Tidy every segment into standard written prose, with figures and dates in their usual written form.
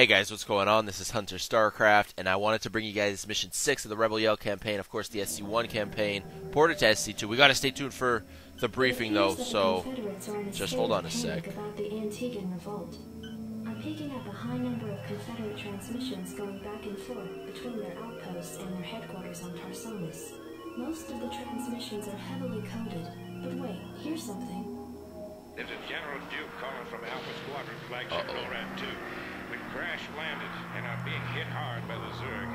Hey guys, what's going on? This is Hunter Starcraft, and I wanted to bring you guys Mission 6 of the Rebel Yell campaign, of course the SC1 campaign, ported to SC2. We gotta stay tuned for the briefing though, so just hold on a sec. About the Antiguan revolt. I'm picking up a high number of Confederate transmissions going back and forth between their outposts and their headquarters on Tarsonis. Most of the transmissions are heavily coded, but wait, here's something. There's a General Duke calling from Alpha Squadron flagship Norad 2. We've crash-landed and are being hit hard by the Zerg.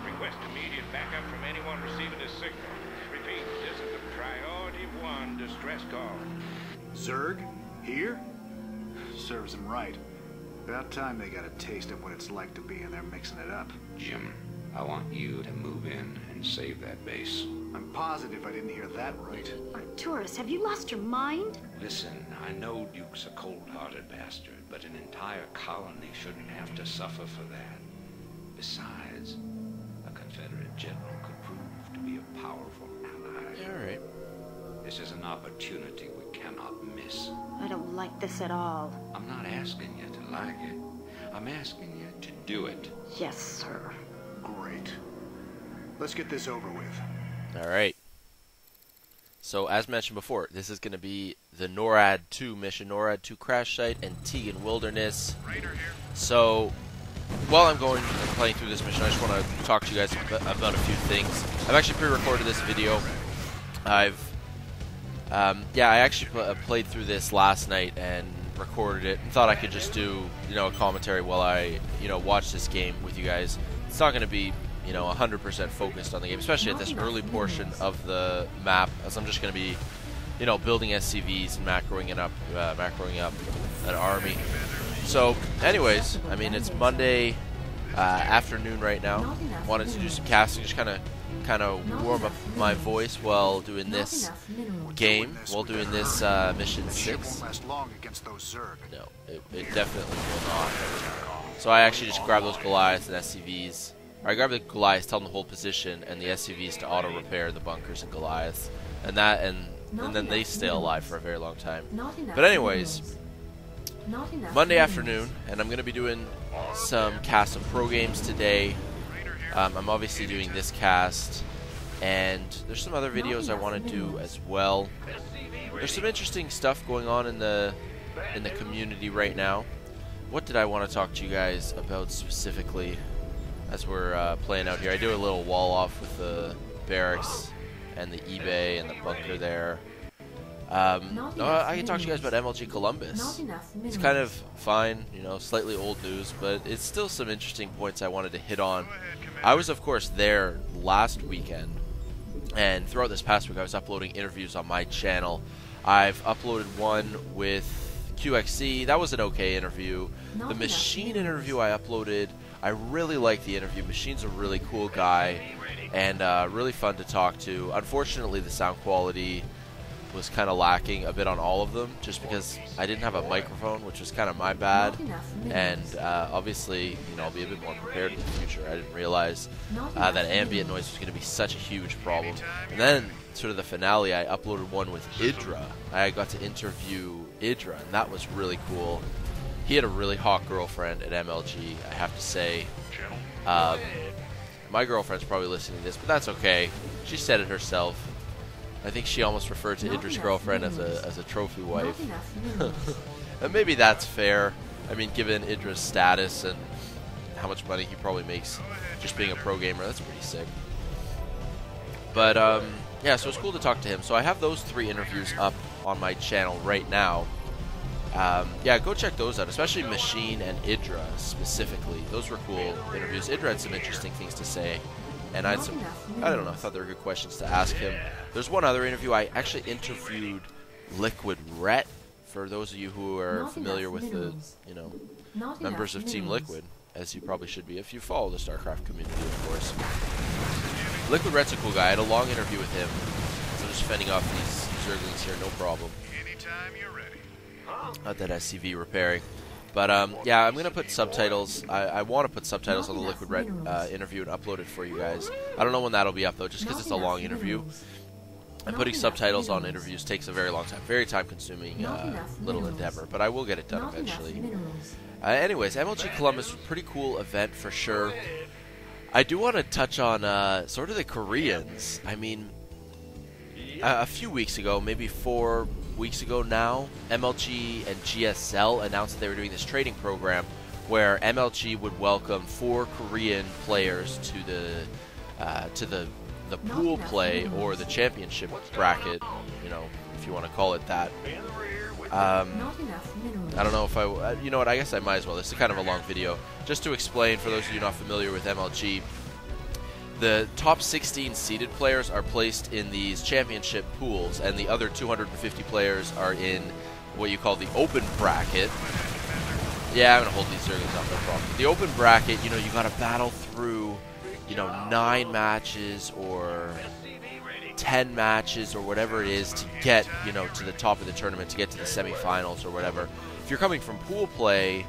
Request immediate backup from anyone receiving this signal. Repeat, this is a Priority 1 distress call. Zerg? Here? Serves them right. About time they got a taste of what it's like to be in there mixing it up. Jim, I want you to move in and save that base. I'm positive I didn't hear that right. Arturus, have you lost your mind? Listen, I know Duke's a cold-hearted bastard, but an entire colony shouldn't have to suffer for that. Besides, a Confederate general could prove to be a powerful ally. Yeah, alright. This is an opportunity we cannot miss. I don't like this at all. I'm not asking you to like it. I'm asking you to do it. Yes, sir. Great. Let's get this over with. Alright. So, as mentioned before, this is going to be the NORAD 2 mission, NORAD 2 crash site, Antiguan Wilderness. So, while I'm playing through this mission, I just want to talk to you guys about a few things. I've actually pre-recorded this video. I actually played through this last night and recorded it, and thought I could just do, a commentary while I, watch this game with you guys. It's not going to be 100% focused on the game, especially at this early portion of the map, as I'm just going to be, building SCVs and macroing up an army. So, anyways, I mean, it's Monday afternoon right now. Wanted to do some casting, just kind of warm up my voice while doing this game, while doing this mission 6. No, it definitely will not. So I actually just grabbed those Goliaths and SCVs. I grabbed the Goliaths, tell them to hold position, and the SCVs to auto-repair the bunkers and Goliaths. And then they stay alive for a very long time. But anyways, Monday afternoon, and I'm going to be doing some cast of pro games today. I'm obviously doing this cast, and there's some other videos I want to do as well. There's some interesting stuff going on in the community right now. What did I want to talk to you guys about specifically as we're playing out here? I do a little wall off with the barracks and the eBay and the bunker there. I can talk to you guys about MLG Columbus. It's kind of fine, slightly old news, but it's still some interesting points I wanted to hit on. I was, of course, there last weekend, and throughout this past week I was uploading interviews on my channel. I've uploaded one with QXC. That was an okay interview. The Machine interview I uploaded, I really like the interview. Machine's a really cool guy and really fun to talk to. Unfortunately, the sound quality was kind of lacking a bit on all of them, just because I didn't have a microphone, which was kind of my bad. And obviously, I'll be a bit more prepared in the future. I didn't realize that ambient noise was going to be such a huge problem. And then, sort of the finale, I uploaded one with Idra. I got to interview Idra, and that was really cool. He had a really hot girlfriend at MLG, I have to say. My girlfriend's probably listening to this, but that's okay. She said it herself. I think she almost referred to Idra's girlfriend as a trophy wife. And maybe that's fair. I mean, given Idra's status and how much money he probably makes just being a pro gamer, that's pretty sick. But, yeah, so it's cool to talk to him. So I have those 3 interviews up on my channel right now. Yeah, go check those out, especially Machine and Idra specifically. Those were cool interviews. Idra had some interesting things to say, and I don't know, I thought they were good questions to ask him. There's one other interview. I actually interviewed Liquid Ret, for those of you who are familiar with the, members of Team Liquid, as you probably should be if you follow the StarCraft community, of course. Liquid Ret's a cool guy. I had a long interview with him, so I'm just fending off these Zerglings here, no problem. Anytime you're ready. Not that SCV repairing. But, yeah, I'm going to put subtitles. I want to put subtitles on the Liquid Ret interview and upload it for you guys. I don't know when that'll be up, though, just because it's a long interview. And putting subtitles on interviews takes a very long time. Very time-consuming little endeavor, but I will get it done eventually. Anyways, MLG Columbus, pretty cool event for sure. I do want to touch on sort of the Koreans. I mean, a few weeks ago, maybe 4 weeks ago now, MLG and GSL announced that they were doing this trading program where MLG would welcome 4 Korean players to the pool play or the championship bracket, you know, if you want to call it that. I don't know if you know what, I guess I might as well. This is kind of a long video. Just to explain, for those of you not familiar with MLG, the top 16 seeded players are placed in these championship pools, and the other 250 players are in what you call the open bracket. Yeah, I'm going to hold these Zerglings up, no problem. The open bracket, you know, you got to battle through, you know, 9 matches or 10 matches or whatever it is to get, you know, to the top of the tournament, to get to the semifinals or whatever. If you're coming from pool play,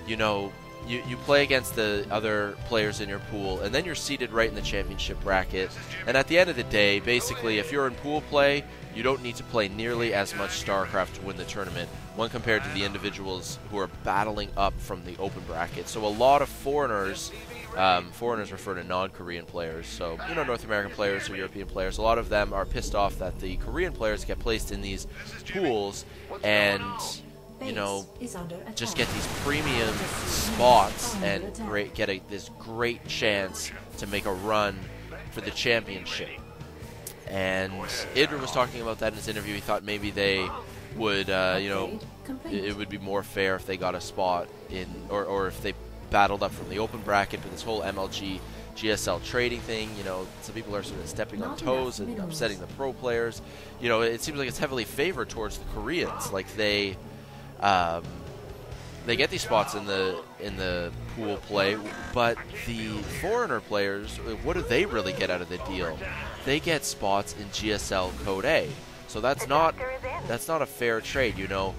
you know, you play against the other players in your pool, and then you're seated right in the championship bracket. And at the end of the day, basically, if you're in pool play, you don't need to play nearly as much Starcraft to win the tournament when compared to the individuals who are battling up from the open bracket. So a lot of foreigners, foreigners refer to non-Korean players, so, you know, North American players or European players, a lot of them are pissed off that the Korean players get placed in these pools and, you know, just get these premium spots and get this great chance to make a run for the championship. And Idra was talking about that in his interview. He thought maybe they would, you know, it would be more fair if they got a spot in, or if they battled up from the open bracket. But this whole MLG GSL trading thing, you know, some people are sort of stepping on toes and upsetting the pro players. You know, it seems like it's heavily favored towards the Koreans. Like they get these spots in the pool play, but the foreigner players, what do they really get out of the deal? They get spots in GSL Code A, so that's not a fair trade. You know,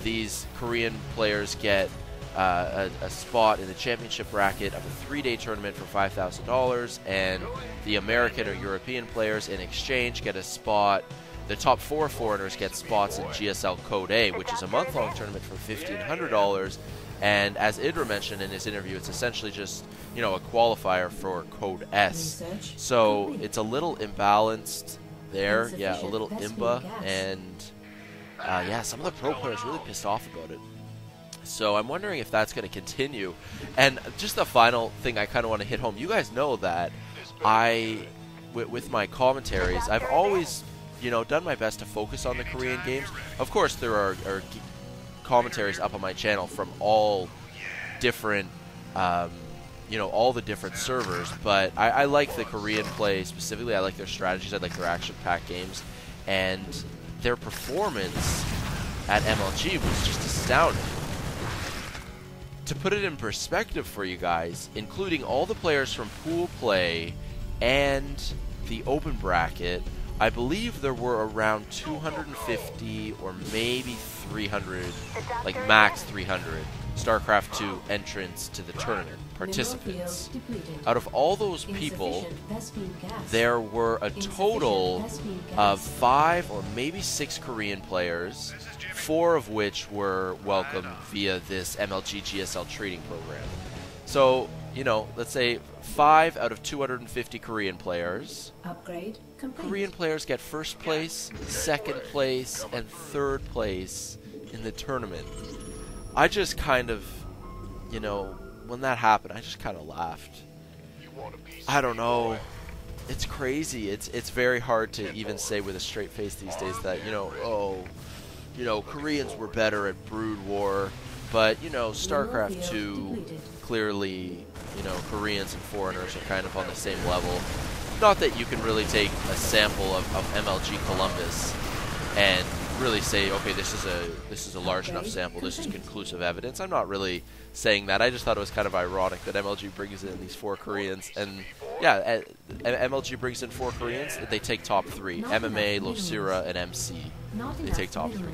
these Korean players get a spot in the championship bracket of a 3-day tournament for $5,000, and the American or European players in exchange get a spot. The top 4 foreigners get spots in GSL Code A, which is a month-long tournament for $1,500. And as Idra mentioned in his interview, it's essentially just, you know, a qualifier for Code S. So it's a little imbalanced there, yeah, a little imba, and yeah, some of the pro players really pissed off about it. So I'm wondering if that's going to continue. And just the final thing I kind of want to hit home. You guys know that with my commentaries, I've always, you know, done my best to focus on the Korean games. Of course, there are commentaries up on my channel from all different, you know, all the different servers. But I like the Korean play specifically. I like their strategies. I like their action-packed games, and their performance at MLG was just astounding. To put it in perspective for you guys, including all the players from pool play and the open bracket, I believe there were around 250 or maybe 300, like max 300, StarCraft 2 entrants to the tournament, participants. Out of all those people, there were a total of 5 or maybe 6 Korean players, 4 of which were welcomed via this MLG GSL trading program. So, you know, let's say 5 out of 250 Korean players. Upgrade complete. Korean players get first place, second place, and third place in the tournament. I just kind of, you know, when that happened, I just kind of laughed. I don't know. It's crazy. It's very hard to even say with a straight face these days that, you know, oh, you know, Koreans were better at Brood War, but, you know, StarCraft 2, clearly, you know, Koreans and foreigners are kind of on the same level. Not that you can really take a sample of MLG Columbus and really say, okay, this is a large enough sample, this is conclusive evidence. I'm not really saying that. I just thought it was kind of ironic that MLG brings in these 4 Koreans, and yeah, MLG brings in 4 Koreans, they take top 3, MMA, Losira, and MC. They take top 3.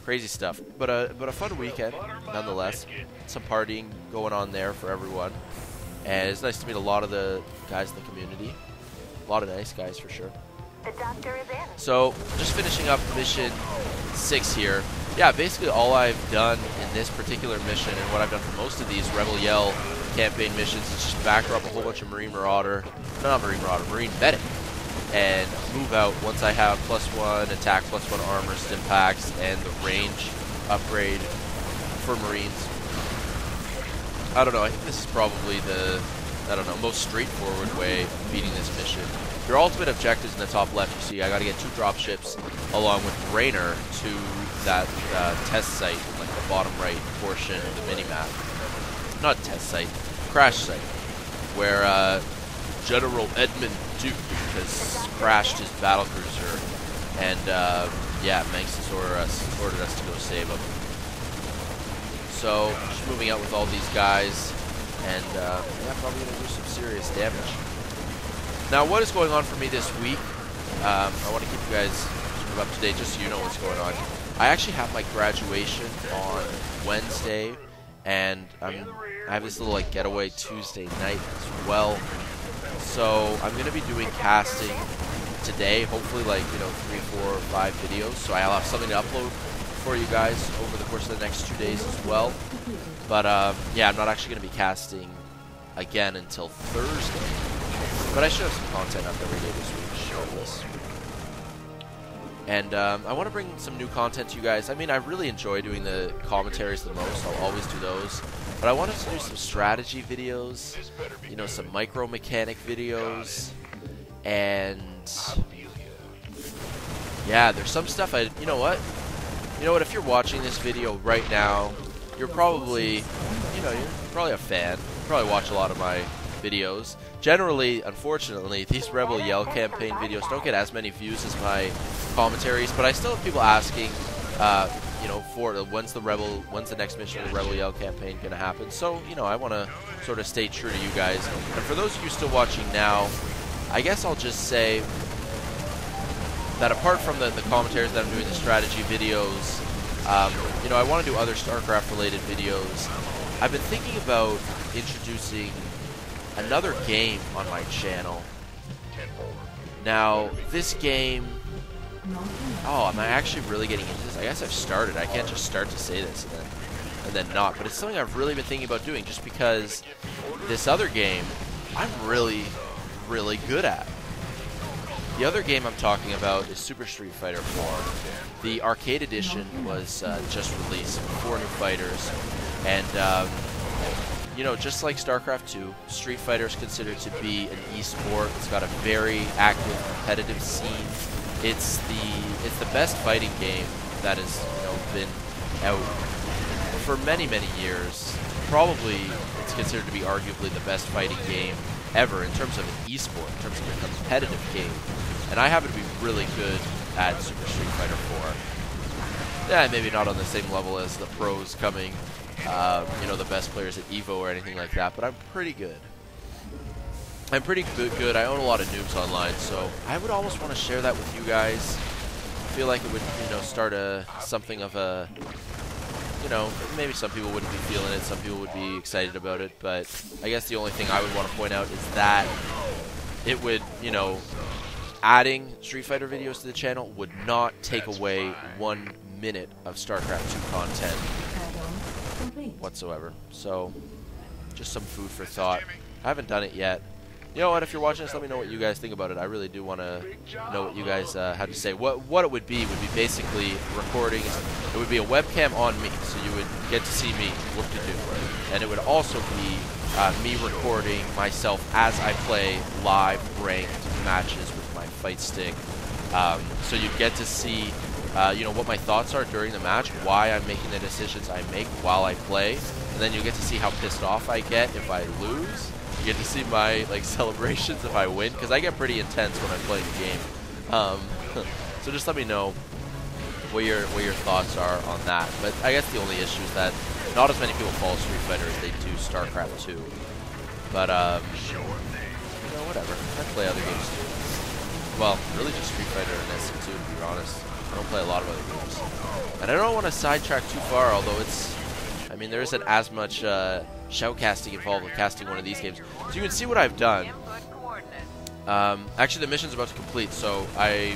Crazy stuff. But a fun weekend, nonetheless. Some partying going on there for everyone. And it's nice to meet a lot of the guys in the community. A lot of nice guys for sure. The doctor is in. So, just finishing up mission 6 here. yeah, basically all I've done in this particular mission, and what I've done for most of these Rebel Yell campaign missions, is just backer up a whole bunch of Marine Medic, and move out once I have +1 attack, +1 armor, stim packs, and the range upgrade for Marines. I don't know, I think this is probably the, I don't know, most straightforward way of beating this mission. Your ultimate objectives in the top left, you see I gotta get 2 dropships along with Raynor to that test site in like the bottom right portion of the minimap. Not test site, crash site, where General Edmund Duke has crashed his battlecruiser, and yeah, Manx has ordered us to go save him. So, just moving out with all these guys, and yeah, probably gonna do some serious damage. Now, what is going on for me this week? I want to keep you guys sort of up to date, just so you know what's going on. I actually have my graduation on Wednesday, and I have this little like getaway Tuesday night as well. So I'm going to be doing casting today, hopefully like, you know, 3, 4, 5 videos. So I'll have something to upload for you guys over the course of the next 2 days as well. But yeah, I'm not actually going to be casting again until Thursday. But I should have some content up every day this week regardless. And I want to bring some new content to you guys. I mean, I really enjoy doing the commentaries the most. I'll always do those. But I wanted to do some strategy videos, you know, some micro mechanic videos, and yeah, there's some stuff you know what, if you're watching this video right now, you're probably, you're probably a fan. You probably watch a lot of my videos. Generally, unfortunately, these Rebel Yell campaign videos don't get as many views as my commentaries, but I still have people asking, for when's the next mission of the Rebel Yell campaign going to happen. So, I want to sort of stay true to you guys. And for those of you still watching now, I guess I'll just say that apart from the commentaries that I'm doing, the strategy videos, I want to do other Starcraft related videos. I've been thinking about introducing another game on my channel. Now, this game... Oh, am I actually really getting into this? I guess I've started. I can't just start to say this and then not. But it's something I've really been thinking about doing just because this other game I'm really, really good at. The other game I'm talking about is Super Street Fighter 4. The arcade edition was just released, 4 new fighters. And, just like Starcraft 2, Street Fighter is considered to be an e-sport. It's got a very active, competitive scene. It's the best fighting game that has been out for many, many years. Probably it's considered to be arguably the best fighting game ever in terms of an e-sport, in terms of a competitive game. And I happen to be really good at Super Street Fighter 4. Yeah, maybe not on the same level as the pros coming, the best players at EVO or anything like that, but I'm pretty good. I'm pretty good. I own a lot of noobs online, so I would almost want to share that with you guys. I feel like it would, start something of a, maybe some people wouldn't be feeling it, some people would be excited about it, but I guess the only thing I would want to point out is that it would, adding Street Fighter videos to the channel would not take away 1 minute of StarCraft 2 content whatsoever. So, just some food for thought. I haven't done it yet. You know what, if you're watching this, let me know what you guys think about it. I really do want to know what you guys have to say. What it would be basically recording. It would be a webcam on me, so you would get to see me, whoop-de-doo. And it would also be me recording myself as I play live ranked matches with my fight stick. So you'd get to see, what my thoughts are during the match, why I'm making the decisions I make while I play, and then you get to see how pissed off I get if I lose. You get to see my celebrations if I win, because I get pretty intense when I'm playing the game. So just let me know what your thoughts are on that. But I guess the only issue is that not as many people follow Street Fighter as they do StarCraft 2. But whatever. I play other games too. Well, really just Street Fighter and SC2 to be honest. I don't play a lot of other games. And I don't want to sidetrack too far, although there isn't as much shoutcasting involved with casting one of these games. So you can see what I've done. Actually, the mission's about to complete, so I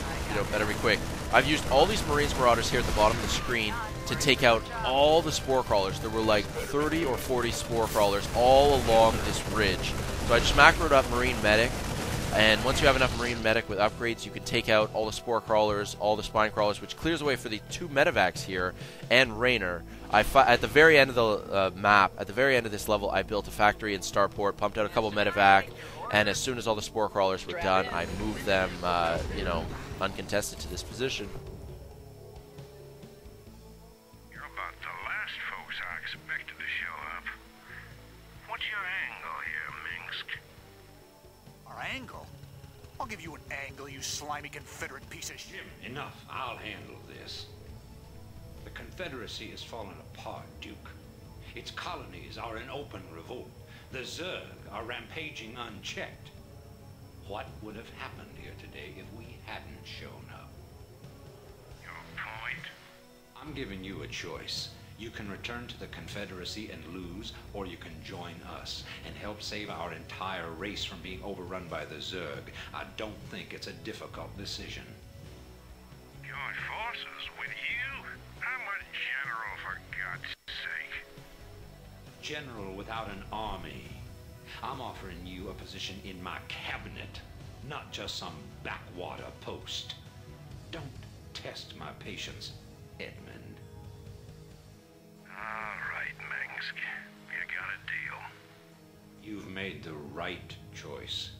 better be quick. I've used all these Marines Marauders here at the bottom of the screen to take out all the spore crawlers. There were like 30 or 40 spore crawlers all along this ridge. So I just macroed up Marine Medic, and once you have enough Marine Medic with upgrades, you can take out all the spore crawlers, all the spine crawlers, which clears the way for the 2 medevacs here, and Raynor. At the very end of the map, at the very end of this level, I built a factory in Starport, pumped out a couple medevac, and as soon as all the spore crawlers were done, I moved them, you know, uncontested to this position. You're about the last folks I expected to show up. What's your angle here, Minsk? Our angle? I'll give you an angle, you slimy Confederate piece of shit. Jim, enough. I'll handle this. The Confederacy has fallen apart, Duke. Its colonies are in open revolt. The Zerg are rampaging unchecked. What would have happened here today if we hadn't shown up? Your point? I'm giving you a choice. You can return to the Confederacy and lose, or you can join us and help save our entire race from being overrun by the Zerg. I don't think it's a difficult decision. Join forces with you? I'm a general, for God's sake. General without an army. I'm offering you a position in my cabinet, not just some backwater post. Don't test my patience, Edmund. All right, Minsk. You got a deal. You've made the right choice,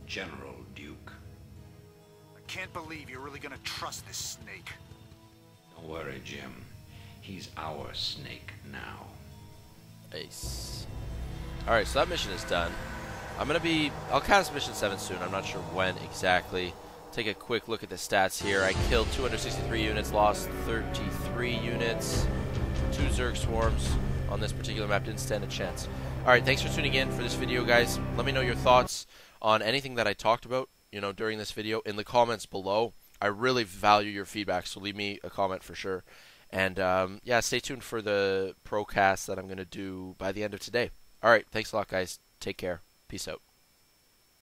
General Duke. I can't believe you're really gonna trust this snake. Don't worry, Jim. He's our snake now. Ace. Alright, so that mission is done. I'll cast mission 7 soon. I'm not sure when exactly. Take a quick look at the stats here. I killed 263 units, lost 33 units. 2 Zerg swarms on this particular map. Didn't stand a chance. Alright, thanks for tuning in for this video, guys. Let me know your thoughts on anything that I talked about, you know, during this video in the comments below. I really value your feedback, so leave me a comment for sure. And, yeah, stay tuned for the procast that I'm going to do by the end of today. Alright, thanks a lot, guys. Take care. Peace out.